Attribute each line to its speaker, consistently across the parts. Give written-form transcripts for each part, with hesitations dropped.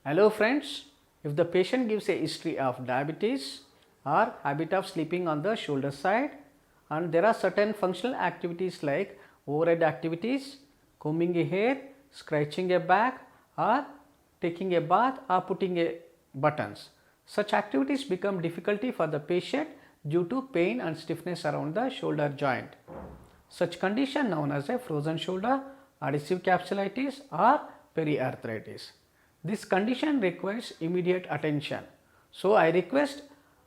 Speaker 1: Hello friends, if the patient gives a history of diabetes or habit of sleeping on the shoulder side and there are certain functional activities like overhead activities, combing a hair, scratching a back or taking a bath or putting a buttons. Such activities become difficulty for the patient due to pain and stiffness around the shoulder joint. Such condition known as a frozen shoulder, adhesive capsulitis or periarthritis. This condition requires immediate attention. So, I request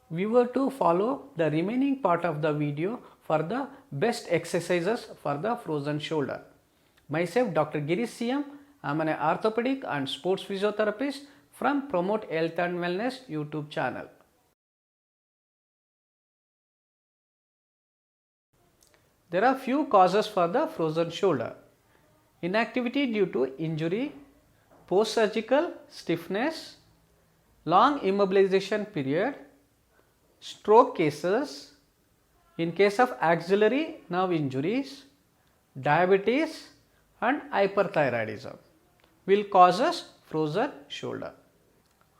Speaker 1: viewer to follow the remaining part of the video for the best exercises for the frozen shoulder. Myself Dr. Girish CM, I am an orthopedic and sports physiotherapist from Promote Health and Wellness YouTube channel. There are few causes for the frozen shoulder. Inactivity due to injury, post-surgical stiffness, long immobilization period, stroke cases, in case of axillary nerve injuries, diabetes and hyperthyroidism will cause us frozen shoulder.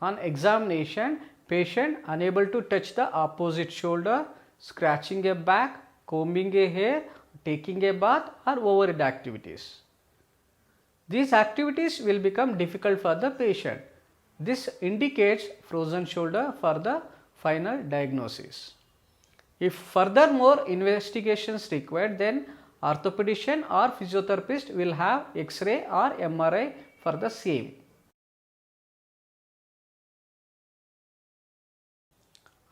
Speaker 1: On examination, patient unable to touch the opposite shoulder, scratching a back, combing a hair, taking a bath or overhead activities. These activities will become difficult for the patient. This indicates frozen shoulder for the final diagnosis. If furthermore investigations required, then orthopedician or physiotherapist will have X-ray or MRI for the same.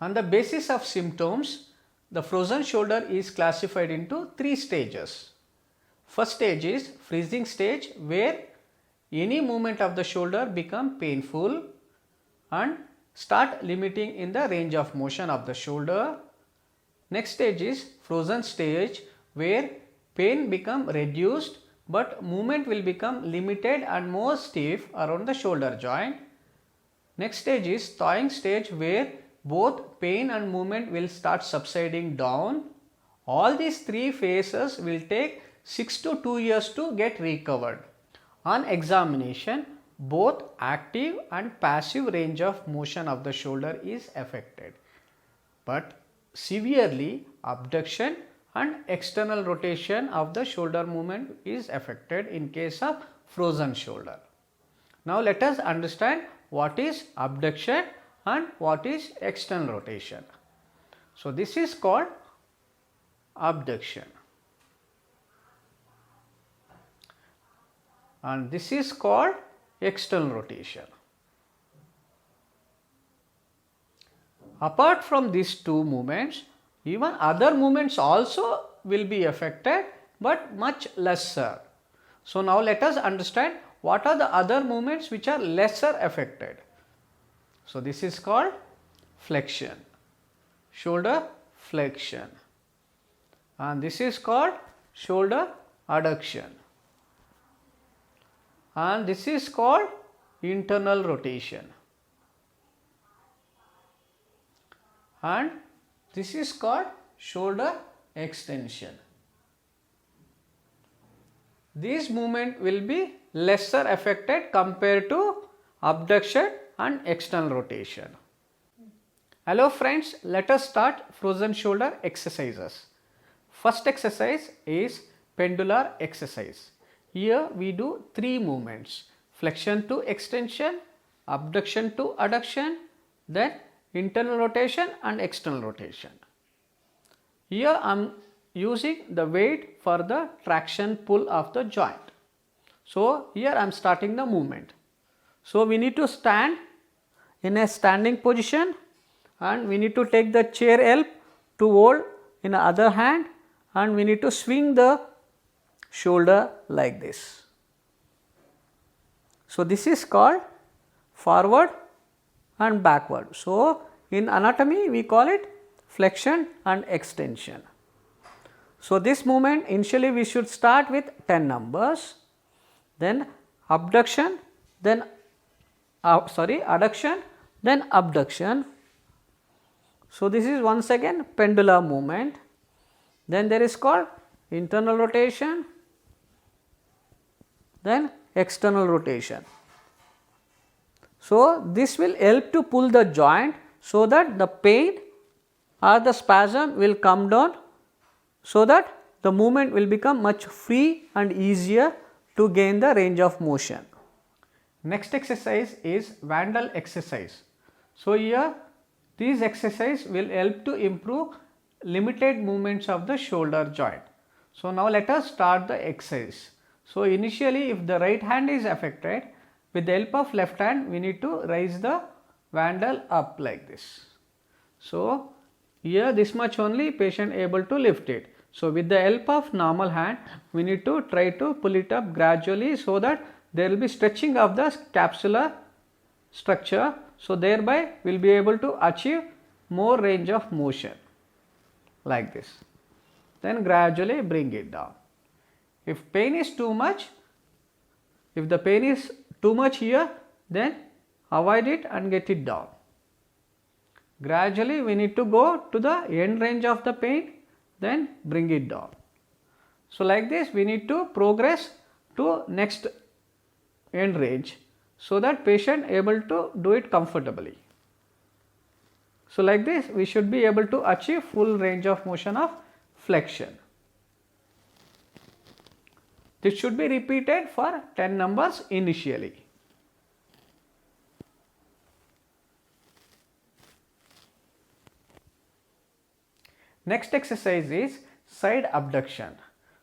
Speaker 1: On the basis of symptoms, the frozen shoulder is classified into 3 stages. First stage is freezing stage, where any movement of the shoulder become painful and start limiting in the range of motion of the shoulder. Next stage is frozen stage, where pain become reduced but movement will become limited and more stiff around the shoulder joint. Next stage is thawing stage, where both pain and movement will start subsiding down. All these 3 phases will take 6 to 2 years to get recovered. On examination, both active and passive range of motion of the shoulder is affected, but severely abduction and external rotation of the shoulder movement is affected in case of frozen shoulder. Now, let us understand what is abduction and what is external rotation. So, this is called abduction and this is called external rotation. Apart from these 2 movements, even other movements also will be affected, but much lesser. So, now let us understand what are the other movements which are lesser affected. So, this is called flexion, shoulder flexion, and this is called shoulder adduction, and this is called internal rotation, and this is called shoulder extension. These movement will be lesser affected compared to abduction and external rotation. Hello friends, let us start frozen shoulder exercises. First exercise is pendular exercise. Here we do 3 movements: flexion to extension, abduction to adduction, then internal rotation and external rotation. Here I am using the weight for the traction pull of the joint. So, here I am starting the movement. So, we need to stand in a standing position and we need to take the chair help to hold in the other hand, and we need to swing the shoulder like this. So, this is called forward and backward. So, in anatomy we call it flexion and extension. So, this movement initially we should start with 10 numbers, then abduction, then adduction, then abduction. So, this is once again pendular movement. Then there is called internal rotation, then external rotation. So, this will help to pull the joint so that the pain or the spasm will come down, so that the movement will become much free and easier to gain the range of motion. Next exercise is Vandal exercise. So, here these exercise will help to improve limited movements of the shoulder joint. So, now let us start the exercise. So, initially if the right hand is affected, with the help of left hand we need to raise the Vandal up like this. So, here this much only patient able to lift it. So, with the help of normal hand we need to try to pull it up gradually, so that there will be stretching of the capsular structure. So, thereby we will be able to achieve more range of motion like this. Then gradually bring it down. If pain is too much, if the pain is too much here, then avoid it and get it down. Gradually we need to go to the end range of the pain, then bring it down. So, like this we need to progress to next end range, so that patient able to do it comfortably. So, like this we should be able to achieve full range of motion of flexion. This should be repeated for 10 numbers initially. Next exercise is side abduction.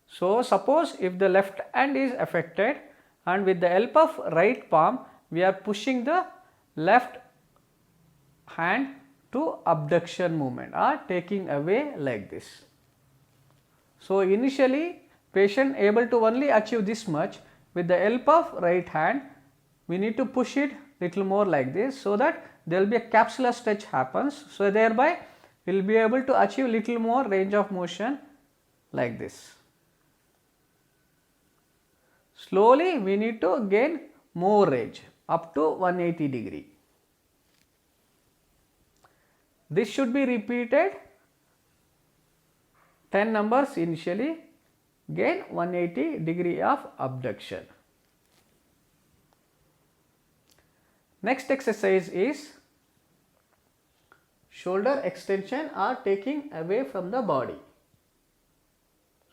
Speaker 1: So, suppose if the left hand is affected and with the help of right palm we are pushing the left hand to abduction movement or taking away like this. So, initially patient able to only achieve this much. With the help of right hand we need to push it little more like this, so that there will be a capsular stretch happens. So, thereby we will be able to achieve little more range of motion like this. Slowly we need to gain more range up to 180 degree. This should be repeated 10 numbers initially, gain 180 degree of abduction. Next exercise is shoulder extension or taking away from the body.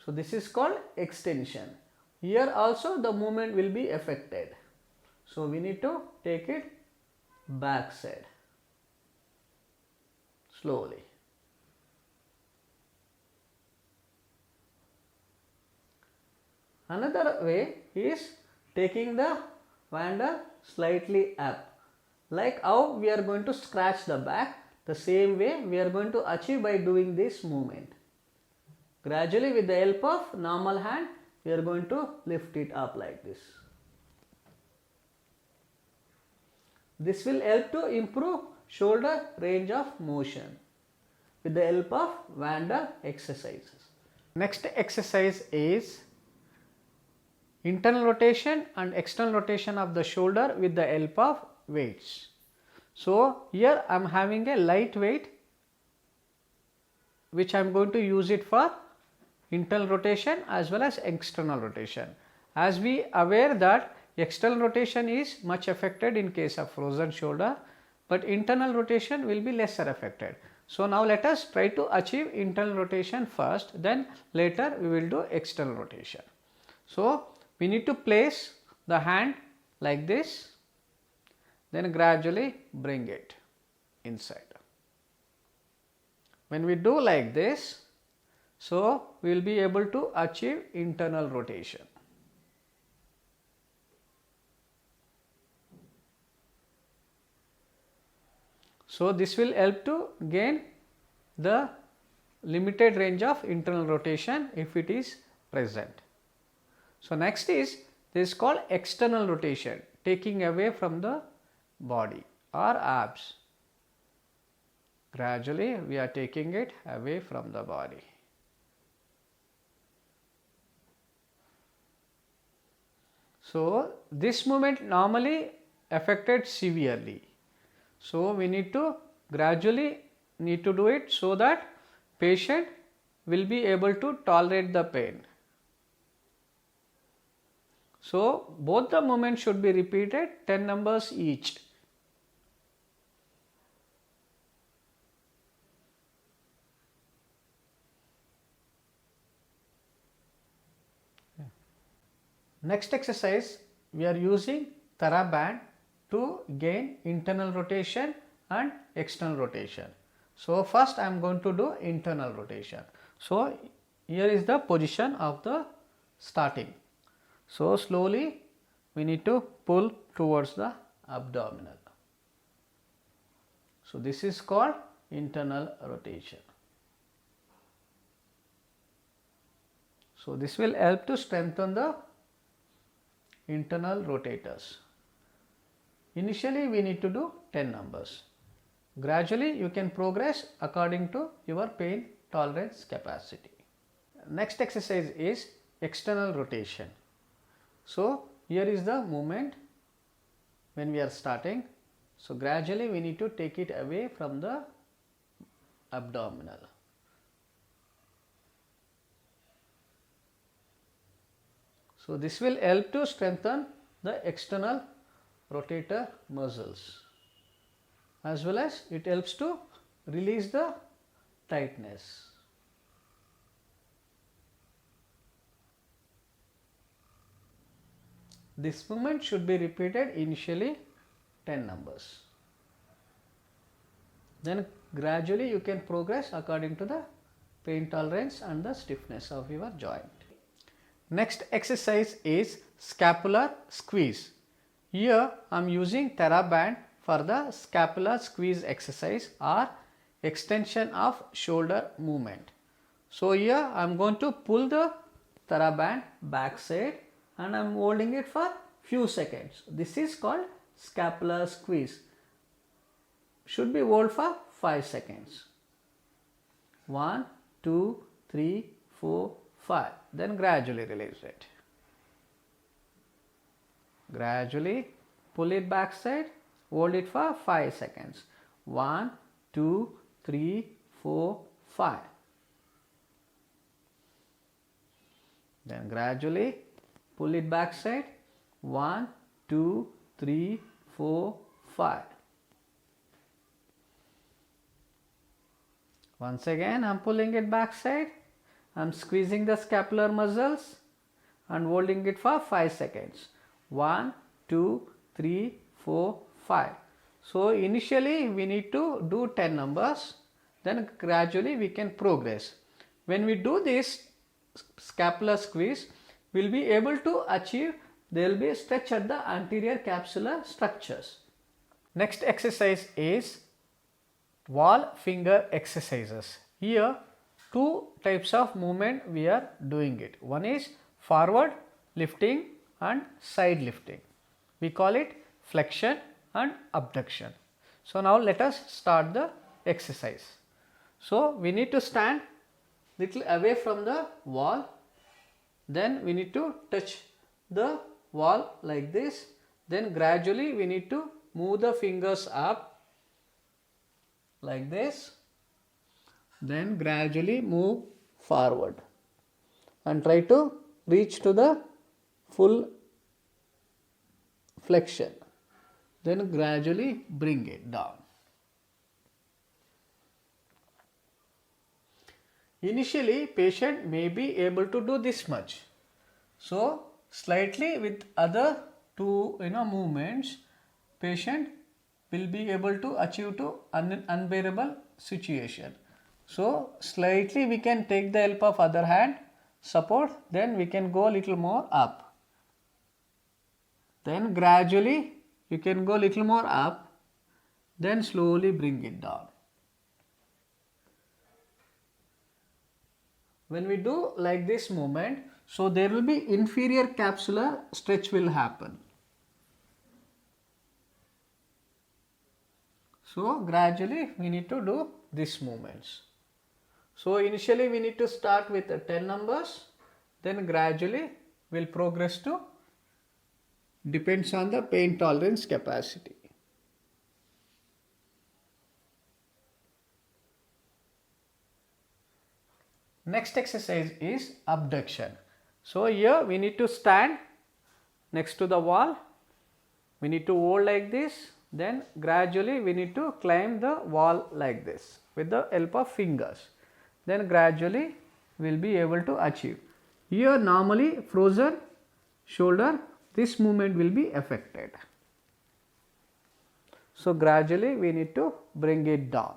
Speaker 1: So, this is called extension. Here also the movement will be affected. So, we need to take it back side slowly. Another way is taking the Vandal slightly up, like how we are going to scratch the back. The same way we are going to achieve by doing this movement. Gradually with the help of normal hand we are going to lift it up like this. This will help to improve shoulder range of motion with the help of Vandal exercises. Next exercise is internal rotation and external rotation of the shoulder with the help of weights. So, here I am having a light weight which I am going to use it for internal rotation as well as external rotation. As we aware that external rotation is much affected in case of frozen shoulder, but internal rotation will be lesser affected. So, now let us try to achieve internal rotation first, then later we will do external rotation. So, we need to place the hand like this, then gradually bring it inside. When we do like this, so we will be able to achieve internal rotation. So, this will help to gain the limited range of internal rotation if it is present. So, next is this is called external rotation, taking away from the body or abs. Gradually we are taking it away from the body. So, this movement normally affected severely. So, we need to gradually do it so that patient will be able to tolerate the pain. So, both the movements should be repeated 10 numbers each Next exercise, we are using TheraBand to gain internal rotation and external rotation. So first I am going to do internal rotation. So here is the position of the starting. So slowly we need to pull towards the abdominal. So this is called internal rotation. So this will help to strengthen the internal rotators. Initially we need to do 10 numbers. Gradually you can progress according to your pain tolerance capacity. Next exercise is external rotation. So here is the movement when we are starting. So gradually we need to take it away from the abdominal. So this will help to strengthen the external rotator muscles, as well as it helps to release the tightness. This movement should be repeated initially 10 numbers. Then gradually you can progress according to the pain tolerance and the stiffness of your joint. Next exercise is scapular squeeze. Here I am using TheraBand for the scapular squeeze exercise or extension of shoulder movement. So here I am going to pull the TheraBand backside and I am holding it for few seconds. This is called scapular squeeze. Should be held for 5 seconds. 1, 2, 3, 4, 5. Then gradually release it. Gradually pull it backside, hold it for 5 seconds. 1, 2, 3, 4, 5. Then gradually pull it backside. 1, 2, 3, 4, 5. Once again I am pulling it backside. I am squeezing the scapular muscles and holding it for 5 seconds. 1, 2, 3, 4, 5. So initially we need to do 10 numbers, then gradually we can progress. When we do this scapular squeeze, we will be able to achieve, there will be a stretch at the anterior capsular structures. Next exercise is wall finger exercises. Here two types of movement we are doing it. One is forward lifting and side lifting. We call it flexion and abduction. So now let us start the exercise. So we need to stand little away from the wall, then we need to touch the wall like this, then gradually we need to move the fingers up like this, then gradually move forward and try to reach to the full flexion, then gradually bring it down. Initially patient may be able to do this much, so slightly with other two movements patient will be able to achieve to unbearable situation. So slightly we can take the help of other hand support, then we can go little more up, then gradually you can go little more up, then slowly bring it down. When we do like this movement, so there will be inferior capsular stretch will happen. So gradually we need to do these movements. So initially we need to start with 10 numbers, then gradually we will progress to, depends on the pain tolerance capacity. Next exercise is abduction. So here we need to stand next to the wall, we need to hold like this, then gradually we need to climb the wall like this with the help of fingers, then gradually we will be able to achieve. Here normally frozen shoulder, this movement will be affected. So gradually we need to bring it down.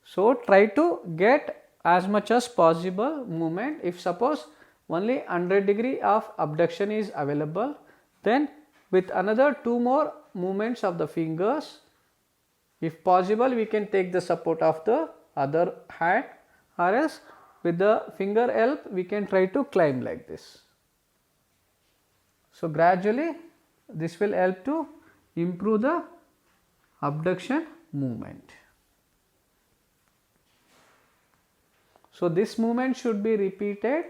Speaker 1: So try to get as much as possible movement. If suppose only 100 of abduction is available, then with another 2 more movements of the fingers, if possible we can take the support of the other hand, or else with the finger help we can try to climb like this. So gradually this will help to improve the abduction movement. So this movement should be repeated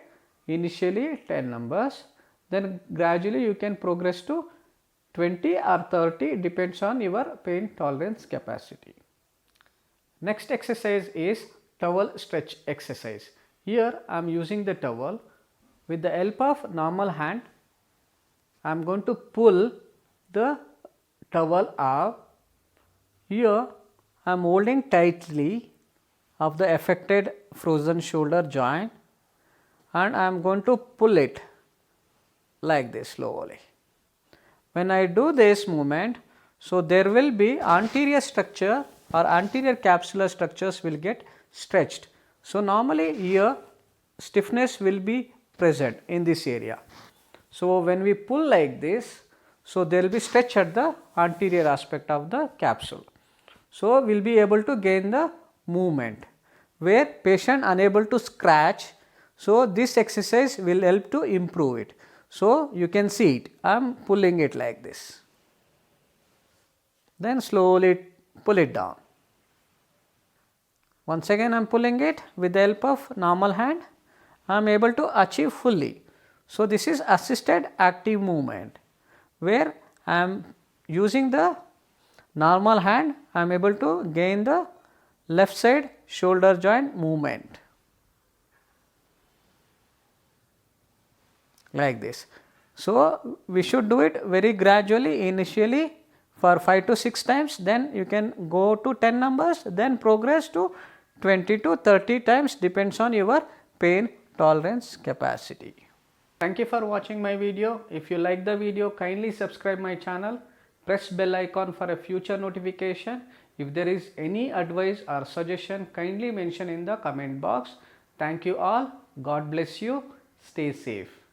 Speaker 1: initially 10 numbers, then gradually you can progress to 20 or 30, depends on your pain tolerance capacity. Next exercise is towel stretch exercise. Here I am using the towel. With the help of normal hand, I am going to pull the towel up. Here I am holding tightly of the affected frozen shoulder joint, and I am going to pull it like this slowly. When I do this movement, so there will be anterior structure or anterior capsular structures will get stretched. So normally here stiffness will be present in this area. So when we pull like this, so there will be stretch at the anterior aspect of the capsule. So we will be able to gain the movement where patient unable to scratch. So this exercise will help to improve it. So you can see it, I am pulling it like this, then slowly pull it down. Once again I am pulling it with the help of normal hand, I am able to achieve fully. So this is assisted active movement, where I am using the normal hand, I am able to gain the left side shoulder joint movement like this. So we should do it very gradually, initially for 5 to 6 times, then you can go to 10 numbers, then progress to 20 to 30 times, depends on your pain tolerance capacity. Thank you for watching my video. If you like the video, kindly subscribe my channel, press bell icon for a future notification. If there is any advice or suggestion, kindly mention in the comment box. Thank you all. God bless you. Stay safe.